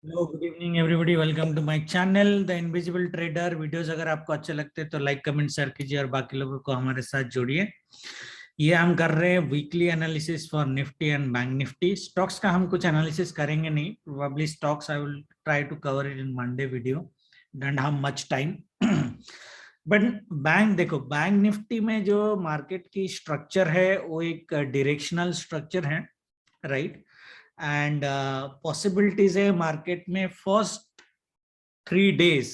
Hello, good evening everybody. Welcome to my channel the invisible trader. Videos अगर आपको अच्छे लगते हैं तो लाइक कमेंट शेयर कीजिए और बाकी लोगों को हमारे साथ जोड़िए। ये हम कर रहे हैं weekly analysis for Nifty and bank Nifty. Stocks का हम कुछ एनालिसिस करेंगे नहीं, probably stocks I will try to cover it in Monday video, don't have much time. But bank देखो, बैंक निफ्टी में जो मार्केट की स्ट्रक्चर है वो एक डायरेक्शनल स्ट्रक्चर है, राइट? एंड पॉसिबिलिटीज है मार्केट में first 3 days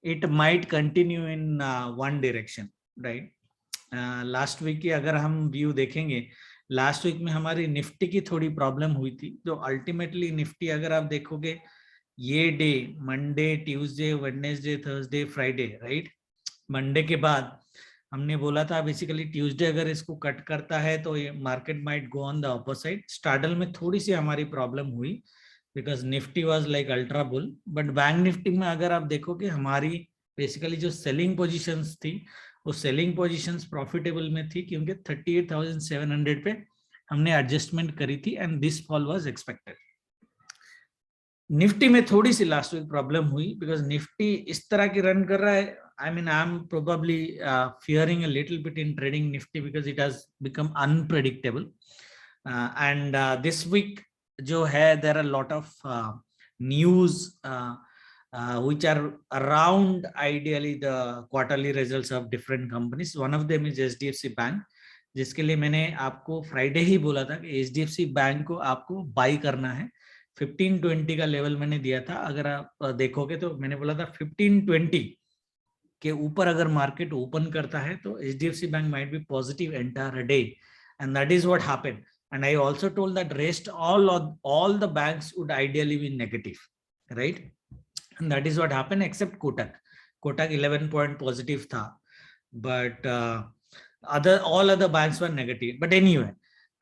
it might continue in one direction, right? Last week की अगर हम व्यू देखेंगे, लास्ट वीक में हमारी निफ्टी की थोड़ी प्रॉब्लम हुई थी। तो अल्टीमेटली निफ्टी अगर आप देखोगे, ये day Monday, Tuesday, Wednesday, Thursday, Friday, right? Monday के बाद हमने बोला था बेसिकली ट्यूसडे अगर इसको कट करता है तो ये market might go on the upper side. Straddle में थोड़ी सी हमारी प्रॉब्लम हुई because Nifty was like ultra bull. But Bank Nifty में अगर आप देखोगे, हमारी बेसिकली जो सेलिंग पोजीशंस थी वो सेलिंग पोजीशंस प्रॉफिटेबल में थी, क्योंकि 38,700 पे हमने एडजस्टमेंट करी थी and this fall was expected. Nifty में थोड़ी सी लास्ट वीक प्रॉब्लम हुई बिकॉज निफ्टी इस तरह की रन कर रहा है। I am probably fearing a little bit in trading Nifty because it has become unpredictable. And this week जो है, there are a lot of news which are around ideally the quarterly results of different companies. One of them is HDFC Bank, जिसके लिए मैंने आपको Friday ही बोला था कि HDFC bank को आपको बाई करना है। 1520 का लेवल मैंने दिया था। अगर आप देखोगे तो मैंने बोला था 1520 के ऊपर अगर मार्केट ओपन करता है तो HDFC bank might be positive entire day, and that is what happened. And I also told that rest all the banks would ideally be negative, right? And that is what happened except Kotak 11 point positive था, but all other banks were negative. But anyway,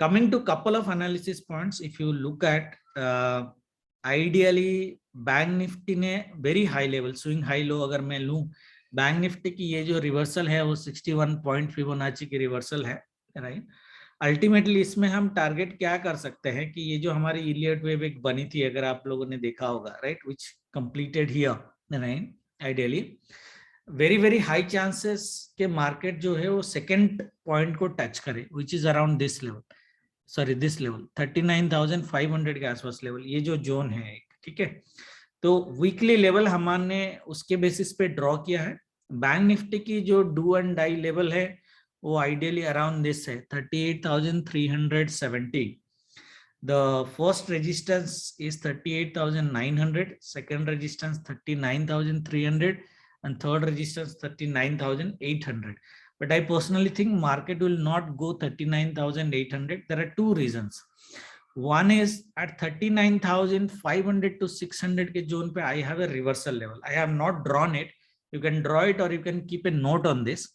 coming to couple of analysis points, if you look at ideally Bank Nifty ने very high level swing high low अगर मैं लूं, bank Nifty की ये जो reversal है वो 61 पॉइंट फिबोनाची की रिवर्सल है, राइट? अल्टीमेटली इसमें हम टारगेट क्या कर सकते हैं कि ये जो हमारी इलियट वेव एक बनी थी, अगर आप लोगों ने देखा होगा, right, which completed here, right? Ideally very very high chances के मार्केट जो है वो सेकंड पॉइंट को टच करे, which is around this level, sorry this level 39,500 के आसपास लेवल, ये जो जोन है, ठीक है? तो वीकली लेवल हमने उसके बेसिस पे ड्रॉ किया है। बैंक निफ्टी की जो डू एंड डाई लेवल है वो आइडियली अराउंड दिस है 38,370। The first resistance is 38,900, second resistance 39,300, and third resistance 39,800. But I personally think market will not go 39,800. There are two reasons. One is at 39,500 to 600 के zone पे I have a reversal level. I have not drawn it. You can draw it or you can keep a note on this.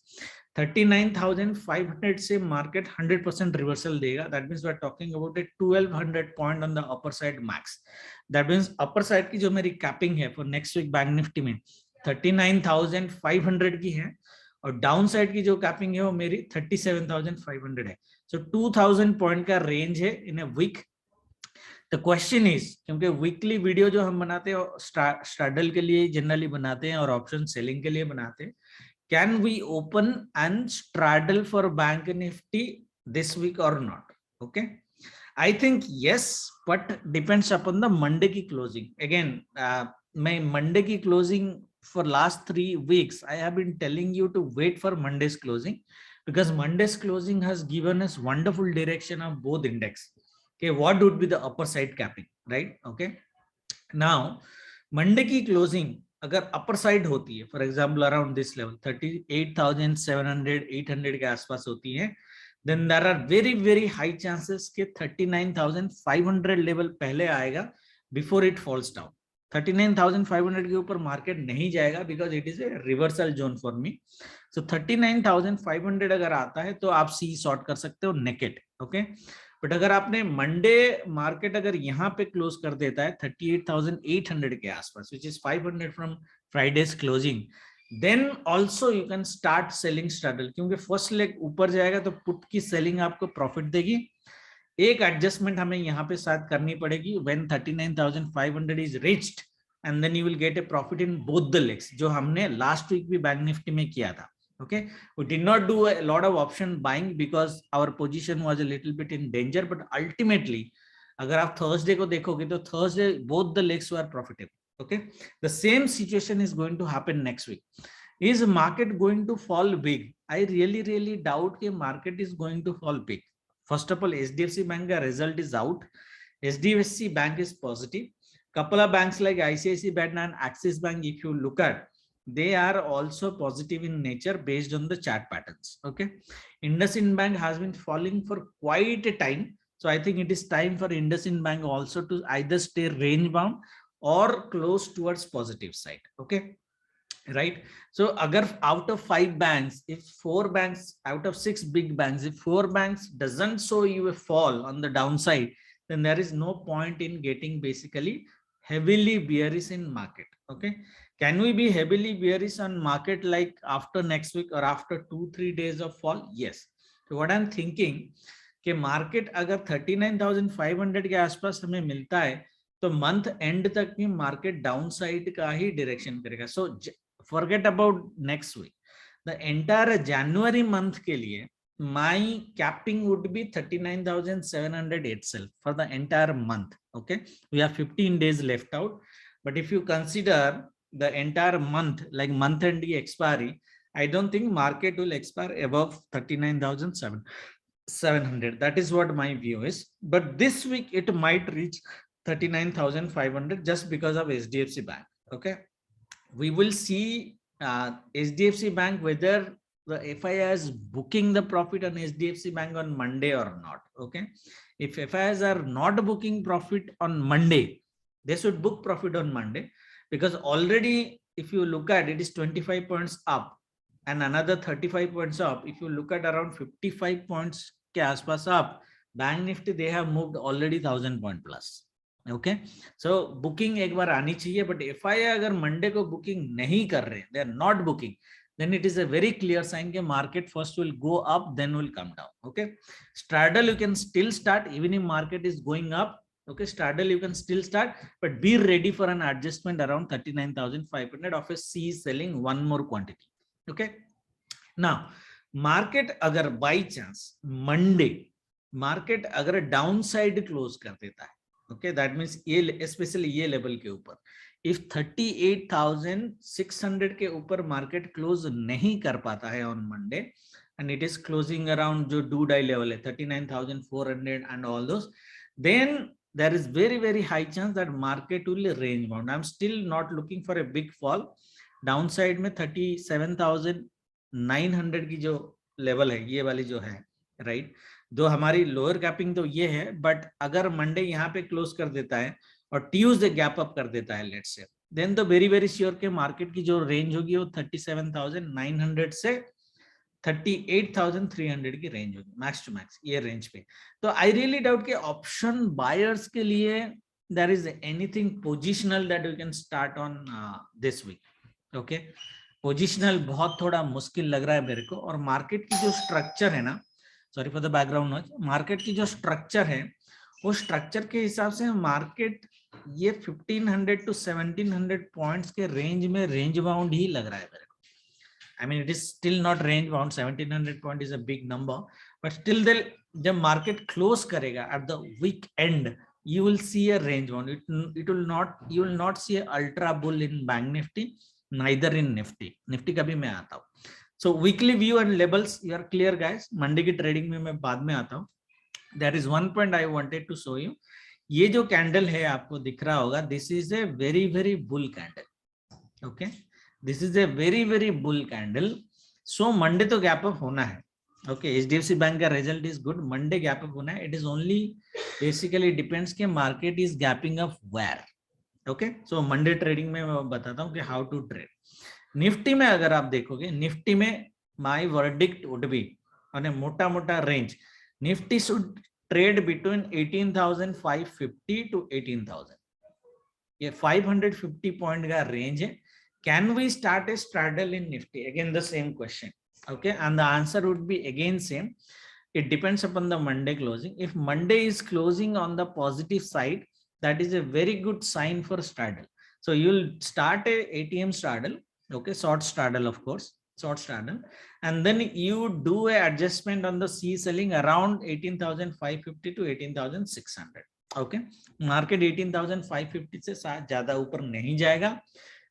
39,500 से market 100% reversal देगा. That means we are talking about a 1200 point on the upper side max. That means upper side की जो मेरी capping है for next week bank Nifty में 39,500 की है, और डाउन साइड की जो कैपिंग है वो मेरी 37,500 है. सो 2000 पॉइंट का रेंज है इन a week. The question is, क्योंकि वीकली वीडियो जो हम बनाते हैं स्ट्रैडल के लिए जनरली बनाते हैं और ऑप्शन सेलिंग के लिए बनाते हैं, can we open and straddle for bank nifty this week or not? Okay, I think yes, but depends upon the Monday ki closing. Again, my Monday ki closing for last 3 weeks I have been telling you to wait for Monday's closing, because Monday's closing has given us wonderful direction of both index. Okay, what would be the upper side capping, right? Okay, now Monday की closing अगर अपर side होती है, for example around this level 38,700 800 के आसपास होती है, then there are very very high chances के 39,500 level पहले आएगा बिफोर इट फॉल्स डाउन. 39,500 के ऊपर मार्केट नहीं जाएगा because it is a reversal zone for me. So 39,500 अगर आता है तो आप सी सॉर्ट कर सकते हो नेकेट. ओके, बट अगर आपने मंडे मार्केट अगर यहाँ पे क्लोज कर देता है 38,800 के आसपास, which is 500 from Friday's closing, then also you can start selling straddle, क्योंकि फर्स्ट लेग ऊपर जाएगा तो पुट की सेलिंग आपको प्रॉफिट देगी. एक एडजस्टमेंट हमें यहाँ पे साथ करनी पड़ेगी, when 39,500 is reached and then you will get a profit in both the legs, जो हमने लास्ट वीक भी बैंक निफ्टी में किया था. Okay, we did not do a lot of option buying because our position was a little bit in danger, but ultimately अगर आप Thursday को देखोगे तो Thursday both the legs were profitable. Okay, the same situation is going to happen next week. Is market going to fall big? I really doubt कि market is going to fall big. First of all, HDFC Bank का result is out. HDFC Bank is positive. Couple of banks like ICICI Bank and Axis Bank, if you look at, they are also positive in nature based on the chart patterns. Okay, IndusInd Bank has been falling for quite a time, so I think it is time for IndusInd Bank also to either stay range bound or close towards positive side. Okay, right? So agar out of 5 banks, if 4 banks out of 6 big banks, if 4 banks doesn't show you a fall on the downside, then there is no point in getting basically heavily bearish in market. Okay, can we be heavily bearish on market like after next week or after 2-3 days of fall? Yes. So what I'm thinking कि market अगर 39,500 के आसपास हमें मिलता है तो month and तक भी मार्केट डाउन साइड का ही डायरेक्शन करेगा. So forget about next week, the entire January month के लिए my capping would be 39,700 itself for the entire month. Okay, we have 15 days left out, but if you consider the entire month like month end expiry, I don't think market will expire above 39,700. That is what my view is, but this week it might reach 39,500 just because of HDFC Bank. Okay, we will see HDFC Bank whether the FII is booking the profit on HDFC Bank on Monday or not. Okay, if FIIs are not booking profit on Monday, they should book profit on Monday, because already if you look at it is 25 points up and another 35 points up. If you look at around 55 points के आसपास up, Bank Nifty they have moved already 1,000 point plus. Okay, so booking एक बार आनी चाहिए, but FII अगर Monday को booking नहीं कर रहे, they are not booking, then it is a very clear sign that market first will go up, then will come down. Okay, straddle you can still start even if market is going up. Okay, straddle you can still start, but be ready for an adjustment around 39,500 of a C selling one more quantity. Okay, now market अगर by chance Monday market अगर downside close कर देता है, okay, that means ये especially ये level के ऊपर if 38,600 के ऊपर मार्केट क्लोज नहीं कर पाता है on Monday and it is closing around जो do die level है 39,400 and all those, then there is very high chance that market will range bound. I'm still not looking for a big fall. Downside में 37,900 की जो level है ये वाली जो है, राइट, जो हमारी लोअर कैपिंग तो ये है, बट अगर मंडे यहाँ पे क्लोज कर देता है और ट्यूसडे गैप अप कर देता है लेट्स से, देन तो वेरी श्योर के मार्केट की जो रेंज होगी वो 37,900 से 38,300 की रेंज होगी मैक्स टू मैक्स, ये रेंज पे. तो आई रियली डाउट कि ऑप्शन बायर्स के लिए there is anything positional that we can start on this week. Okay, positional बहुत थोड़ा मुश्किल लग रहा है मेरे को, और मार्केट की जो स्ट्रक्चर है ना, sorry for the background noise, market की जो स्ट्रक्चर है वो स्ट्रक्चर के हिसाब से मार्केट ये 1500 to 1700 पॉइंट्स के रेंज में रेंज बाउंड ही लग रहा है मेरे को. I mean it is still not range bound. 1700 point is a big number, but still जब मार्केट क्लोज करेगा at the week end, you will see a range bound. It will not, you will not see a ultra bull in Bank Nifty, neither in Nifty. Nifty का भी मैं आता हूँ. So weekly view and labels, you are clear guys. Monday की trading में मैं बाद में आता हूँ. There is one point I wanted to show you. ये जो कैंडल है आपको दिख रहा होगा, this is a very bull candle. Okay, this is a very bull candle. So Monday तो गैप अप होना है. Okay, HDFC बैंक का result is good, Monday gap up होना है. It is only basically depends के market is gapping up where. Okay, so Monday trading में मैं बताता हूँ कि हाउ टू ट्रेड. निफ्टी में अगर आप देखोगे, निफ्टी में my verdict would be on a मोटा range, Nifty should trade between 18,550 to 18,000. ये 550 पॉइंट का रेंज है. Can we start a straddle in Nifty? Again, the same question. Okay, and the answer would be again same. It depends upon the Monday closing. If Monday is closing on the positive side, that is a very good sign for straddle. So you'll start a ATM straddle, okay, short straddle, of course, short straddle, and then you do a adjustment on the C selling around 18,550 to 18,600. Okay, market 18,550 से ज्यादा ऊपर नहीं जाएगा.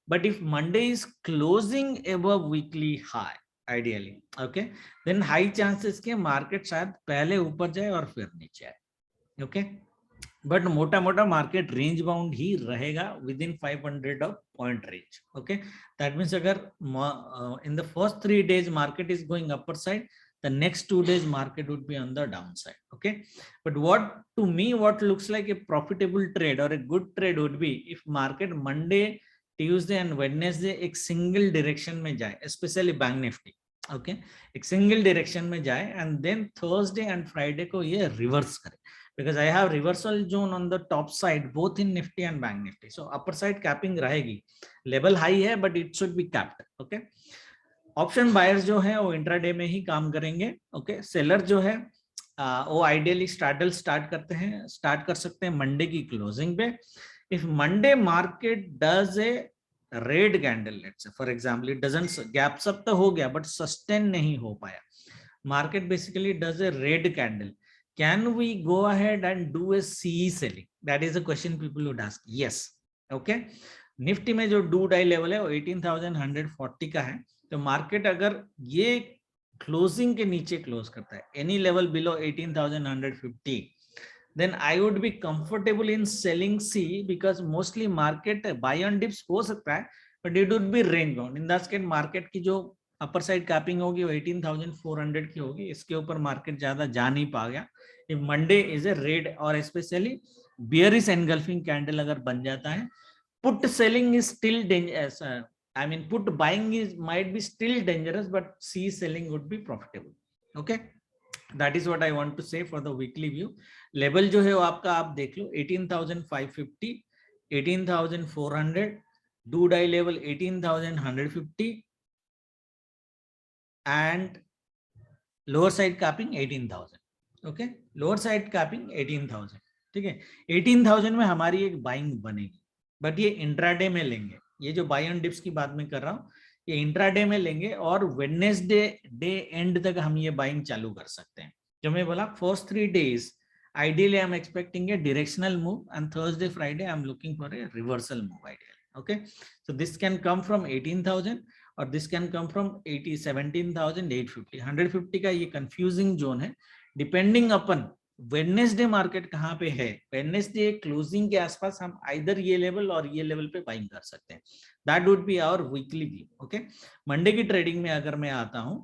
But if Monday is closing above weekly high, ideally, okay, then high chances के market शायद पहले ऊपर जाए और फिर नीचे आए. Okay, but मोटा मोटा market range bound ही रहेगा within 500 of point range. Okay, that means अगर in the first 3 days market is going upper side, the next 2 days market would be on the downside. Okay, but what to me what looks like a profitable trade or a good trade would be if market Monday, Tuesday and Wednesday एक single direction में जाए, especially Bank Nifty. Okay, एक single direction में जाए and then Thursday and Friday को ये reverse करे, because I have reversal zone on the top side both in Nifty and Bank Nifty. So upper side capping रहेगी, level high है but it should be capped. Okay, option buyers जो है वो intraday में ही काम करेंगे. Okay, seller जो है वो आइडियली स्ट्रैडल स्टार्ट कर सकते हैं मंडे की क्लोजिंग पे. If Monday market does a red candle, let's say for example it doesn't gap up तो हो गया बट सस्टेन नहीं हो पाया, market basically does a red candle, can we go ahead and do a C selling? That is a question people would ask. Yes. Okay, Nifty में जो do die level है वो 18,140 का है. तो मार्केट अगर ये क्लोजिंग के नीचे क्लोज करता है any level below 18,150, then I would be comfortable in selling C because mostly market buy on dips हो सकता है but it would be range bound. In that case market की जो अपर साइड कैपिंग होगी वो 18,400 की होगी, इसके ऊपर मार्केट ज्यादा जा नहीं पा गया. If Monday is a red और especially bearish engulfing candle अगर बन जाता है, put selling is still dangerous. I mean put buying is might be still dangerous but C selling would be profitable. Okay, that is what I want to say for the weekly view. Level जो है वो आपका आप देख लो 18,550, 18,400, do die level 18,150 and lower side capping 18,000. Okay, lower side capping 18,000. ठीक है, 18,000 में हमारी एक बाइंग बनेगी बट ये इंट्राडे में लेंगे. ये जो बाय ऑन डिप्स की बात मैं कर रहा हूँ ये इंट्राडे में लेंगे और वेडनेसडे डे एंड तक हम ये बाइंग चालू कर सकते हैं. जो मैं बोला first 3 days ideally I am expecting a directional move and Thursday Friday I am looking for a reversal move ideally. Okay, so this can come from 18,000 or this can come from 17,850. 150 का ये confusing zone है depending upon Wednesday market कहाँ पे है. Wednesday closing के आसपास हम either ये लेवल और ये लेवल पे बाइंग कर सकते हैं. That would be our weekly view. Okay, Monday की ट्रेडिंग में अगर मैं आता हूं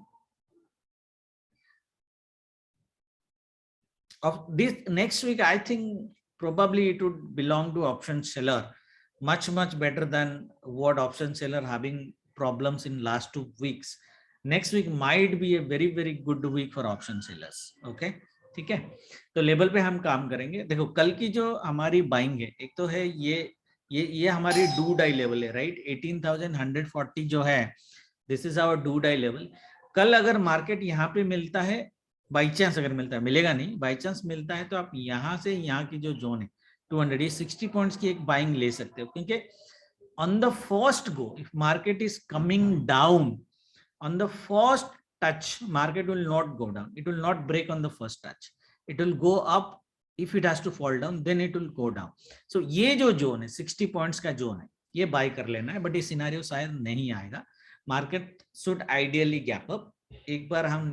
of this next week, I think probably it would belong to option seller much better than what option seller having problems in last 2 weeks. Next week might be a very good week for option sellers. Okay, ठीक है, तो level पे हम काम करेंगे. देखो कल की जो हमारी बाइंग है, एक तो है ये हमारी डू डाई लेवल है राइट, 18,140 जो है this is our do die level. कल अगर मार्केट यहाँ पे मिलता है, बाई चांस अगर मिलता है, मिलेगा नहीं, बाई चांस मिलता है तो आप यहाँ से यहाँ की जो जोन है 200, ये 60 पॉइंट्स की एक बाइंग ले सकते हो. क्योंकि on the first go if market is coming down on the first touch market will not go down, it will not break on the first touch, it will go up. If it has to fall down then it will go down. So ये जो zone है 60 points का zone है ये bye कर लेना है. But ये सिनेरियो शायद नहीं आएगा, market should ideally gap up. एक बार हम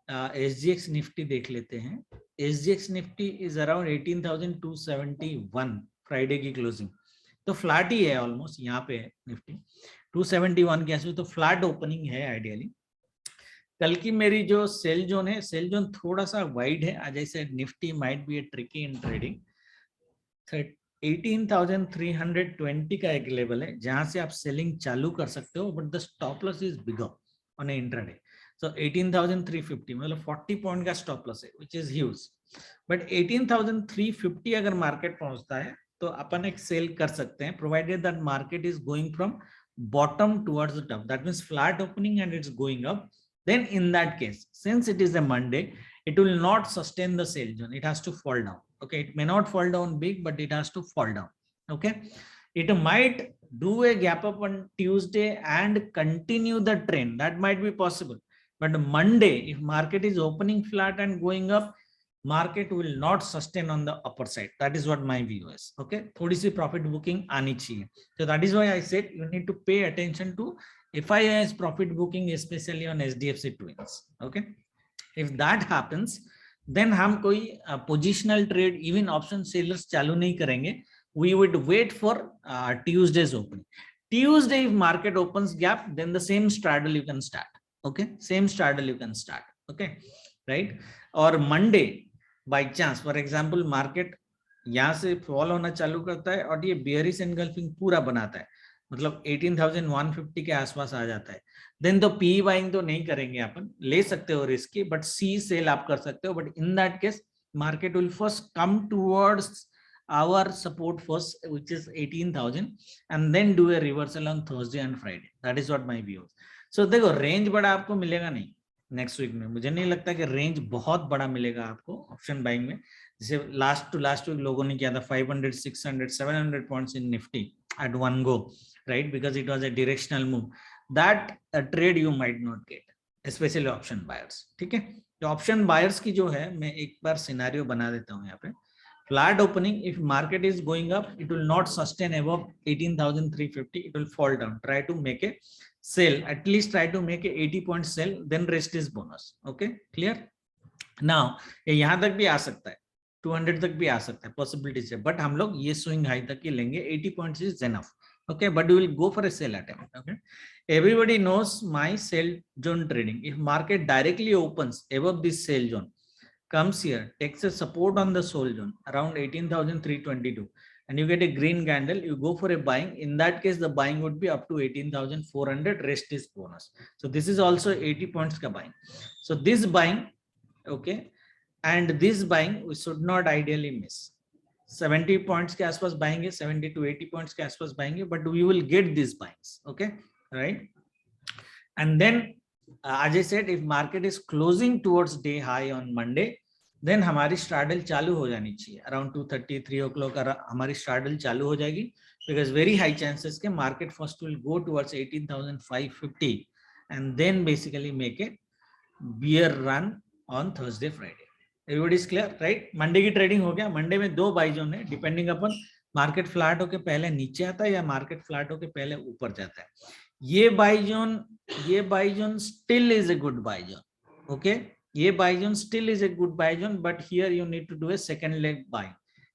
SGX निफ्टी देख लेते हैं. SGX Nifty is around 18,271 Friday की क्लोजिंग, तो फ्लैट ही है ऑलमोस्ट. यहाँ पे निफ्टी 271 के आसपास, तो फ्लैट ओपनिंग है आइडियली. कल की मेरी जो सेल जोन है, सेल जोन थोड़ा सा वाइड है. आज ऐसे Nifty might be A tricky in trading. 18,320 का एक लेवल है जहां से आप सेलिंग चालू कर सकते हो, but the stop loss is bigger on a intraday. So 18,350 मतलब 40 पॉइंट का स्टॉप लॉस है विच इज ह्यूज. बट 18,350 अगर मार्केट पहुंचता है तो अपन एक सेल कर सकते हैं, provided that market is going from bottom towards the top, that means flat opening and it's going up. Then in that case, since it is a Monday, it will not sustain the sell zone. It has to fall down. Okay, it may not fall down big, but it has to fall down. Okay, it might do a gap up on Tuesday and continue the trend. That might be possible. But Monday, if market is opening flat and going up, market will not sustain on the upper side. That is what my view is. Okay, थोड़ी सी profit booking आनी चाहिए. So that is why I said you need to pay attention to FII's profit booking, especially on SDFC Twins. Okay, if that happens, then हम कोई positional trade, even option sellers चालू नहीं करेंगे. We would wait for Tuesday's opening. Tuesday, if market opens gap, then the same straddle you can start. Okay, same straddle you can start. Okay, right? Or Monday, by chance, for example, market यहाँ से fall होना चालू करता है और ये bearish engulfing पूरा बनाता है, मतलब 18,150 के आसपास आ जाता है, देन तो पी बाइंग तो नहीं करेंगे, अपन ले सकते हो रिस्क की, बट सी सेल आप कर सकते हो. But in that case market will first come towards our support first, which is 18,000, and then do a reversal on Thursday and Friday. That is what my view is. So देखो range बड़ा आपको मिलेगा नहीं next week में. मुझे नहीं लगता कि रेंज बहुत बड़ा मिलेगा आपको ऑप्शन बाइंग में, जैसे लास्ट टू लास्ट वीक लोगों ने किया था 500, 600, 700 points in Nifty at one go, right? Because it was a directional move. That trade you might not get, especially option buyers. ठीक है, तो ऑप्शन बायर्स की जो है, मैं एक बार सिनेरियो बना देता हूँ यहाँ पे. Flat opening, if market is going up, it will not sustain above 18,350. It will fall down. Try to make a sell, at least try to make a 80 point sell, then rest is bonus. Okay, clear? Now यहाँ तक भी आ सकता है, 200 तक भी आ सकता है, possibilities है, but हम लोग ये swing high तक ही लेंगे. 80 points is enough. Okay, but we will go for a sell attempt. Okay, everybody knows my sell zone trading. If market directly opens above this sell zone, comes here, takes a support on the soul zone around 18,322, and you get a green candle, you go for a buying. In that case, the buying would be up to 18,400. Rest is bonus. So this is also 80 points ka buying. So this buying, okay, and this buying we should not ideally miss. 70 points ke aspas buying hai, 70 to 80 points ke aspas buying hai, but we will get these buyings. Okay, right? And then as I said, if market is closing towards day high on Monday, then हमारी straddle चालू हो जानी चाहिए around 2:30, 3 o'clock हमारी straddle चालू हो जाएगी, because very high chances के market first will go towards 18,550 and then basically make a bear run on Thursday, Friday. Everybody is clear, right? Monday की trading हो गया. Monday में दो buy zone है, depending upon market flat होके पहले नीचे आता है या market flat होके पहले ऊपर जाता है. ये buy zone still is a good buy zone. Okay, ये buy zone still is a good buy zone, but here you need to do a second leg buy.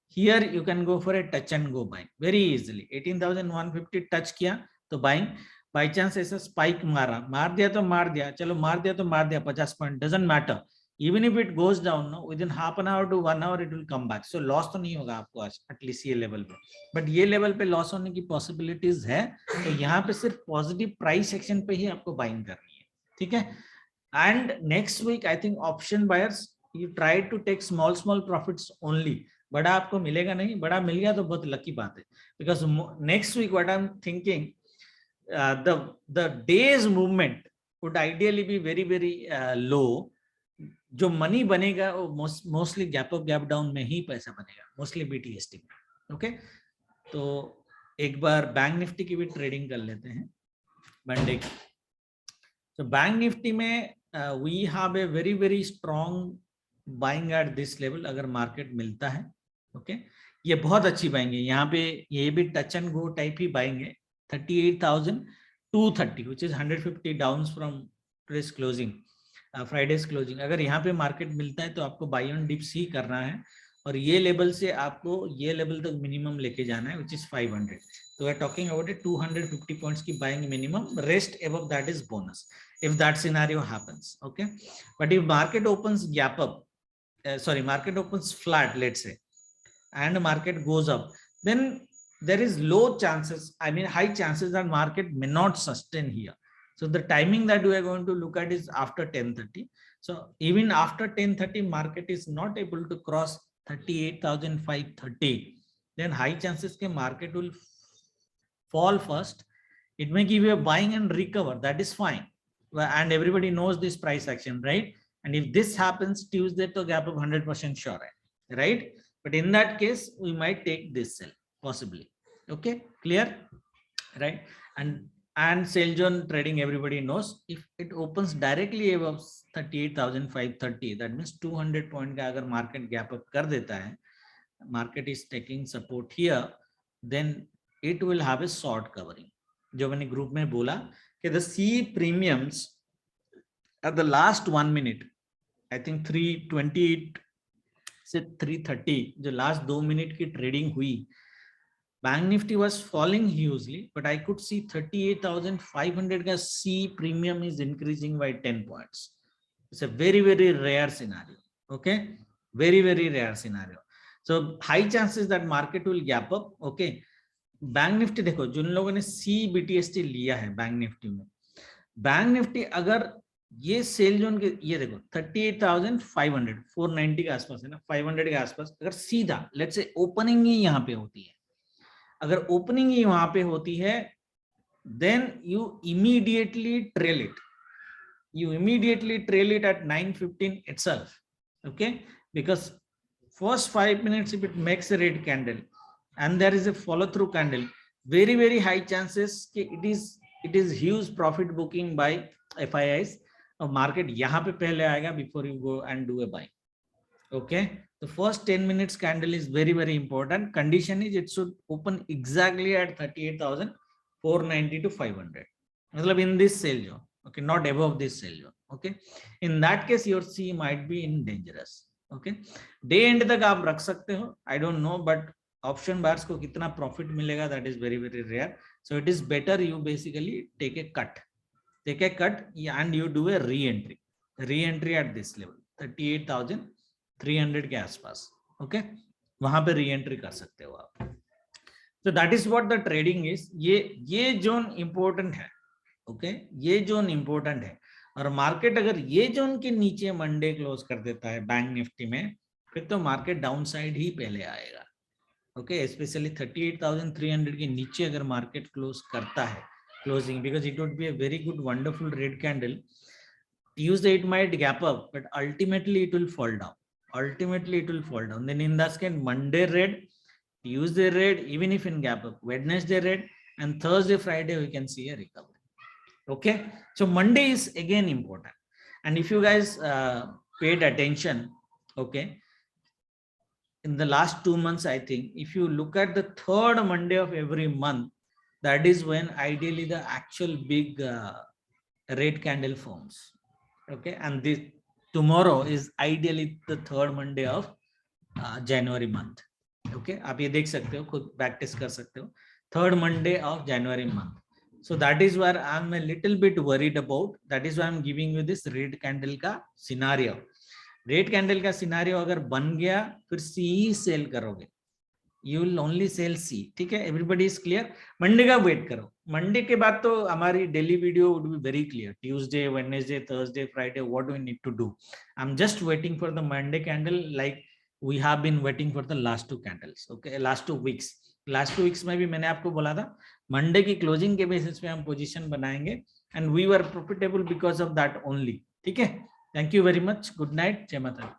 Here you can go for a touch and go buy very easily. 18,150 touch किया तो buying. By chance ऐसा spike मार दिया तो मार दिया, चलो मार दिया तो मार दिया 50 point, doesn't matter. Even if it goes down, no, within half an hour to 1 hour it will come back. So loss तो नहीं होगा आपको आज, at least ये level पे. But ये level पे loss होने की possibilities है, तो यहाँ पे सिर्फ positive price action पे ही आपको buying करनी है. ठीक है? And next week I think option buyers, you try to take small profits only. बड़ा आपको मिलेगा नहीं, बड़ा मिल गया तो बहुत lucky बात है. Because next week what I'm thinking, the day's movement would ideally be very low. जो मनी बनेगा वो mostly gap up gap down में ही पैसा बनेगा, मोस्टली BTST में. ओके, तो एक बार बैंक निफ्टी की भी ट्रेडिंग कर लेते हैं मंडे की. तो बैंक निफ्टी में we have a very strong buying at this level अगर मार्केट मिलता है. ओके, ये बहुत अच्छी बाइंग है. यहाँ पे ये भी touch and go type he buying है. 38,230 which is 150 down from today's closing, Fridays closing. अगर यहाँ पे मार्केट मिलता है तो आपको बाई ऑन डिप्स ही करना है, और ये लेवल से आपको ये लेवल तक मिनिमम लेके जाना है, which is 500. तो we are talking about a 250 points की buying minimum. Rest above that is bonus if that scenario happens. Okay, but if market opens gap up, market opens flat, let's say, and market goes up, then there is low chances, I mean high chances that market may not sustain here. So the timing that we are going to look at is after 10:30. So even after 10:30 market is not able to cross 38,530, then high chances के market will fall first. It may give you a buying and recover, that is fine, and everybody knows this price action, right? and if this happens Tuesday to gap up 100% sure hai, right? But in that case we might take this sell possibly. Okay, clear, right? And sell zone trading, everybody knows, if it opens directly above 38,530, that means 200 point का अगर market gap up कर देता है, market is taking support here, then it will have a short covering. जो मैंने group में बोला कि the C premiums at the last 1 minute, I think 328 से 330, जो last 2 मिनट की ट्रेडिंग हुई, Bank Nifty was falling hugely, but I could see 38,500 का C premium is increasing by 10 points. It's a very, very rare scenario. Okay, very, very rare scenario. So high chances that market will gap up. Okay, Bank Nifty देखो, जिन लोगों ने C BTST लिया है Bank Nifty में, Bank Nifty अगर ये sell zone के, ये देखो 38,500 490 के आसपास है ना, 500 के आसपास, अगर सीधा लेट्स से ओपनिंग ही यहाँ पे होती है, अगर ओपनिंग ही वहां पे होती है, then you immediately trail it. You immediately trail it at 9:15 itself. Okay, because first 5 minutes if it makes a red candle and there is a follow through candle, very, very high chances it is huge profit booking by FIIs. और market यहाँ पे पहले आएगा before you go and do a buy. Okay, the first 10 minutes candle is very, very important. Condition is it should open exactly at 38,490 to 500. मतलब in this sell zone. Okay, not above this sell zone. Okay, in that case your C might be in dangerous. Okay, day end तक आप रख सकते हो, I don't know, but option buyers को कितना profit मिलेगा, that is very, very rare. So it is better you basically take a cut and you do a re-entry at this level 38,300 के आसपास. ओके, वहां पे री एंट्री कर सकते हो आप. तो that is what the trading is. ये जोन इंपॉर्टेंट है. ओके, ये जोन इंपॉर्टेंट है. और मार्केट अगर ये जोन के नीचे मंडे क्लोज कर देता है बैंक निफ्टी में, फिर तो मार्केट डाउन साइड ही पहले आएगा. ओके, स्पेशली 38,300 के नीचे अगर मार्केट क्लोज करता है, closing, because it would be a very good wonderful red candle. Tuesday it might gap up, but ultimately it will fall down. Then in that case, Monday red, Tuesday red, even if in gap up, Wednesday red, and Thursday, Friday we can see a recovery. Okay, so Monday is again important. And if you guys paid attention, okay, in the last 2 months, I think if you look at the third Monday of every month, that is when ideally the actual big red candle forms. Okay, and this tomorrow is ideally the third Monday of January month. Okay, आप ये देख सकते हो, खुद back test कर सकते हो, third Monday of January month. So that is where I'm a little bit worried about. That is why I'm giving you this red candle का scenario. Red candle का scenario अगर बन गया, फिर C ही cell करोगे. You will only sell C. ठीक है, everybody is clear. Monday का वेट करो. मंडे के बाद तो हमारी daily video would be very clear. Tuesday, Wednesday, Thursday, Friday, what do we need to do? I'm just waiting for the Monday candle, like we have been waiting for the last 2 candles. Okay, last 2 weeks. Last 2 weeks में भी मैंने आपको बोला था, Monday की closing के basis पे हम पोजीशन बनाएंगे, and we were profitable because of that only. ठीक है, thank you very much. Good night. जय माता दी.